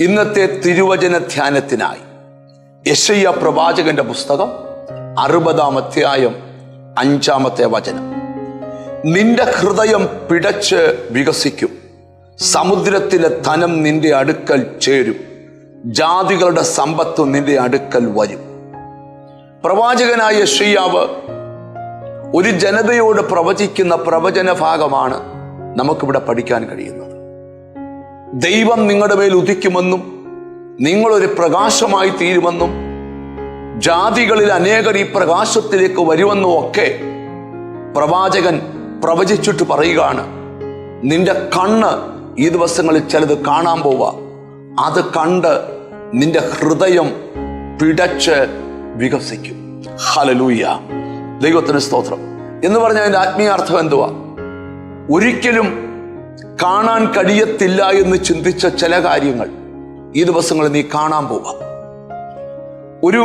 ഇന്നത്തെ തിരുവചന ധ്യാനത്തിനായി യെശയ്യാ പ്രവാചകന്റെ പുസ്തകം 60-ാം അധ്യായം 5-ാമത്തെ വചനം. നിന്റെ ഹൃദയം പിടച്ച് വികസിക്കും, സമുദ്രത്തിലെ ധനം നിന്റെ അടുക്കൽ ചേരും, ജാതികളുടെ സമ്പത്ത് നിന്റെ അടുക്കൽ വരും. പ്രവാചകനായ യെശയ്യാവ് ഒരു ജനതയോട് പ്രവചിക്കുന്ന പ്രവചന ഭാഗമാണ് നമുക്കിവിടെ പഠിക്കാൻ കഴിയുന്നത്. ദൈവം നിങ്ങളുടെ മേൽ ഉദിക്കുമെന്നും നിങ്ങളൊരു പ്രകാശമായി തീരുമെന്നും ജാതികളിൽ അനേകർ ഈ പ്രകാശത്തിലേക്ക് വരുമെന്നും ഒക്കെ പ്രവാചകൻ പ്രവചിച്ചിട്ട് പറയുകയാണ്. നിന്റെ കണ്ണ് ഈ ദിവസങ്ങളിൽ ചിലത് കാണാൻ പോവാ, അത് കണ്ട് നിന്റെ ഹൃദയം പിടച്ച് വികസിക്കും. ഹല്ലേലൂയ, ദൈവത്തിന് സ്തോത്രം എന്ന് പറഞ്ഞാൽ അതിന്റെ ആത്മീയാർത്ഥം എന്തുവാ? ഒരിക്കലും കാണാൻ കഴിയത്തില്ല എന്ന് ചിന്തിച്ച ചില കാര്യങ്ങൾ ഈ ദിവസങ്ങളിൽ നീ കാണാൻ പോവാം. ഒരു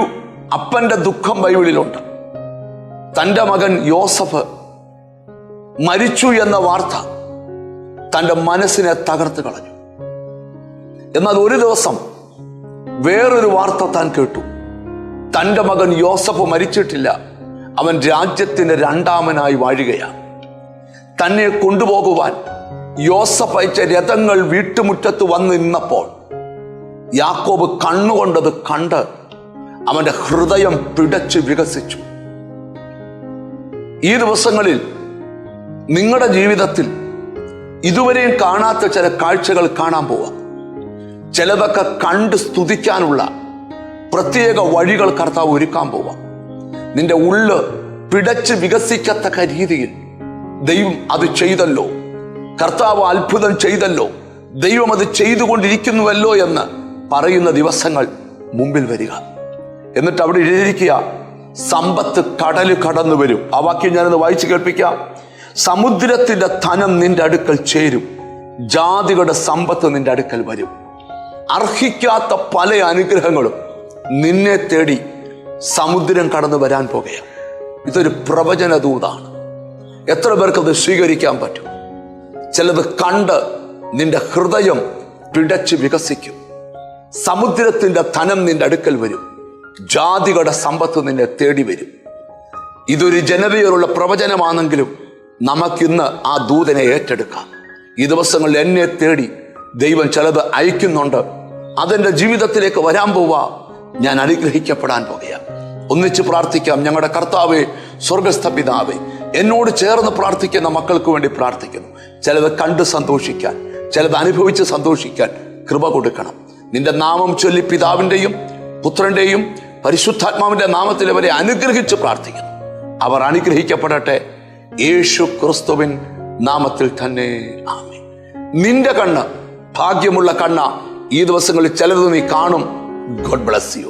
അപ്പന്റെ ദുഃഖം ബൈബിളിലുണ്ട്. തൻ്റെ മകൻ യോസഫ് മരിച്ചു എന്ന വാർത്ത തൻ്റെ മനസ്സിനെ തകർത്ത് കളഞ്ഞു. എന്നാൽ ഒരു ദിവസം വേറൊരു വാർത്ത താൻ കേട്ടു. തൻ്റെ മകൻ യോസഫ് മരിച്ചിട്ടില്ല, അവൻ രാജ്യത്തിന്റെ രണ്ടാമനായി വാഴുകയാണ്. തന്നെ കൊണ്ടുപോകുവാൻ യോസഫ് അയച്ച രഥങ്ങൾ വീട്ടുമുറ്റത്ത് വന്ന് നിന്നപ്പോൾ യാക്കോബ് കണ്ണുകൊണ്ടത് കണ്ട് അവന്റെ ഹൃദയം പിടച്ച് വികസിച്ചു. ഈ ദിവസങ്ങളിൽ നിങ്ങളുടെ ജീവിതത്തിൽ ഇതുവരെയും കാണാത്ത ചില കാഴ്ചകൾ കാണാൻ പോവാം. ചിലതൊക്കെ കണ്ട് സ്തുതിക്കാനുള്ള പ്രത്യേക വഴികൾ കർത്താവ് ഒരുക്കാൻ പോവാം. നിന്റെ ഉള്ള് പിടച്ച് വികസിക്കത്തക്ക രീതിയിൽ ദൈവം അത് ചെയ്തല്ലോ, കർത്താവ് അത്ഭുതം ചെയ്തല്ലോ, ദൈവം അത് ചെയ്തുകൊണ്ടിരിക്കുന്നുവല്ലോ എന്ന് പറയുന്ന ദിവസങ്ങൾ മുമ്പിൽ വരിക. എന്നിട്ട് അവിടെ എഴുതിയിരിക്കുക, സമ്പത്ത് കടല് കടന്നു വരും. ആ വാക്യം ഞാനത് വായിച്ചു കേൾപ്പിക്കാം. സമുദ്രത്തിന്റെ ധനം നിന്റെ അടുക്കൽ ചേരും, ജാതികളുടെ സമ്പത്ത് നിന്റെ അടുക്കൽ വരും. അർഹിക്കാത്ത പല അനുഗ്രഹങ്ങളും നിന്നെ തേടി സമുദ്രം കടന്നു വരാൻ പോകുകയാണ്. ഇതൊരു പ്രവചന ദൂതാണ്. എത്ര പേർക്ക് അത് സ്വീകരിക്കാൻ പറ്റും? ചിലത് കണ്ട് നിന്റെ ഹൃദയം പിടച്ച് വികസിക്കും. സമുദ്രത്തിന്റെ ധനം നിന്റെ അടുക്കൽ വരും, ജാതികളുടെ സമ്പത്ത് നിന്നെ തേടി വരും. ഇതൊരു ജനതയോടുള്ള പ്രവചനമാണെങ്കിലും നമുക്കിന്ന് ആ ദൂതനെ ഏറ്റെടുക്കാം. ഈ ദിവസങ്ങളിൽ എന്നെ തേടി ദൈവം ചിലത് അയക്കുന്നുണ്ട്. അതെന്റെ ജീവിതത്തിലേക്ക് വരാൻ പോവാ. ഞാൻ അനുഗ്രഹിക്കപ്പെടാൻ പോകുകയാണ്. ഒന്നിച്ച് പ്രാർത്ഥിക്കാം. ഞങ്ങളുടെ കർത്താവേ, സ്വർഗസ്ഥ പിതാവേ, എന്നോട് ചേർന്ന് പ്രാർത്ഥിക്കുന്ന മക്കൾക്ക് വേണ്ടി പ്രാർത്ഥിക്കുന്നു. ചിലത് കണ്ട് സന്തോഷിക്കാൻ, ചിലത് അനുഭവിച്ച് സന്തോഷിക്കാൻ കൃപ കൊടുക്കണം. നിന്റെ നാമം ചൊല്ലി പിതാവിൻ്റെയും പുത്രന്റെയും പരിശുദ്ധാത്മാവിന്റെ നാമത്തിൽ അവരെ അനുഗ്രഹിച്ച് പ്രാർത്ഥിക്കുന്നു. അവർ അനുഗ്രഹിക്കപ്പെടട്ടെ, യേശു ക്രിസ്തുവിൻ നാമത്തിൽ തന്നെ, ആമേൻ. നിന്റെ കണ്ണ് ഭാഗ്യമുള്ള കണ്ണ. ഈ ദിവസങ്ങളിൽ ചിലത് നീ കാണും. God bless you.